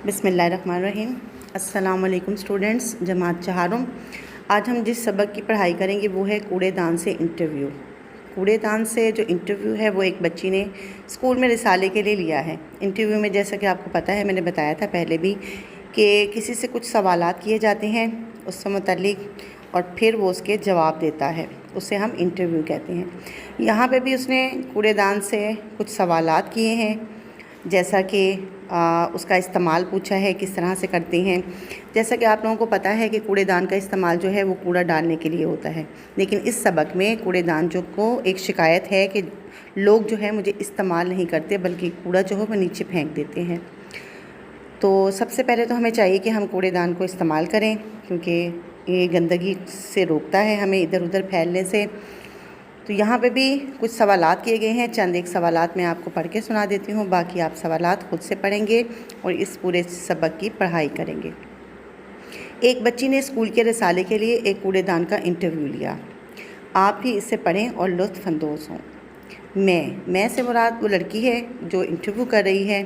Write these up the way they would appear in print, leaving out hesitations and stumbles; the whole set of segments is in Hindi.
बिस्मिल्लाहिर्रहमानिर्रहीम। अस्सलाम वालेकुम स्टूडेंट्स, जमात चहारुम। आज हम जिस सबक की पढ़ाई करेंगे वो है कूड़ेदान से इंटरव्यू। कूड़ेदान से जो इंटरव्यू है वो एक बच्ची ने स्कूल में रिसाले के लिए लिया है। इंटरव्यू में जैसा कि आपको पता है, मैंने बताया था पहले भी कि किसी से कुछ सवालात किए जाते हैं उससे मुतल्लिक और फिर वो उसके जवाब देता है, उसे हम इंटरव्यू कहते हैं। यहाँ पे भी उसने कूड़ेदान से कुछ सवालात किए हैं, जैसा कि उसका इस्तेमाल पूछा है, किस तरह से करते हैं। जैसा कि आप लोगों को पता है कि कूड़ेदान का इस्तेमाल जो है वो कूड़ा डालने के लिए होता है, लेकिन इस सबक में कूड़ेदान जो को एक शिकायत है कि लोग जो है मुझे इस्तेमाल नहीं करते बल्कि कूड़ा जो है वो नीचे फेंक देते हैं। तो सबसे पहले तो हमें चाहिए कि हम कूड़ेदान को इस्तेमाल करें, क्योंकि ये गंदगी से रोकता है हमें इधर उधर फैलने से। तो यहाँ पे भी कुछ सवालात किए गए हैं, चंद एक सवालात मैं आपको पढ़ के सुना देती हूँ, बाकी आप सवालात खुद से पढ़ेंगे और इस पूरे सबक की पढ़ाई करेंगे। एक बच्ची ने स्कूल के रिसाले के लिए एक कूड़ेदान का इंटरव्यू लिया। आप भी इसे पढ़ें और लुत्फ़ अंदोज़ हों। मैं से मुराद वो लड़की है जो इंटरव्यू कर रही है।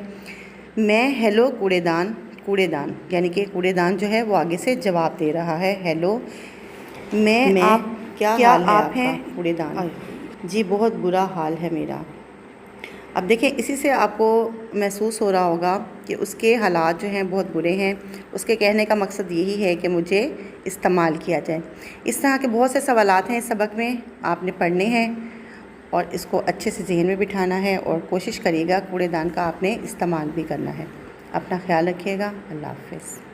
मैं हेलो कूड़ेदान, कूड़ेदान यानी कि कूड़ेदान जो है वो आगे से जवाब दे रहा है, हेलो मैं आप क्या हाल है आप हैं कूड़ेदान? जी बहुत बुरा हाल है मेरा। अब देखें, इसी से आपको महसूस हो रहा होगा कि उसके हालात जो हैं बहुत बुरे हैं। उसके कहने का मकसद यही है कि मुझे इस्तेमाल किया जाए। इस तरह के बहुत से सवालात हैं इस सबक में, आपने पढ़ने हैं और इसको अच्छे से ज़हन में बिठाना है और कोशिश करिएगा कूड़ेदान का आपने इस्तेमाल भी करना है। अपना ख्याल रखिएगा। अल्लाह हाफ़िज़।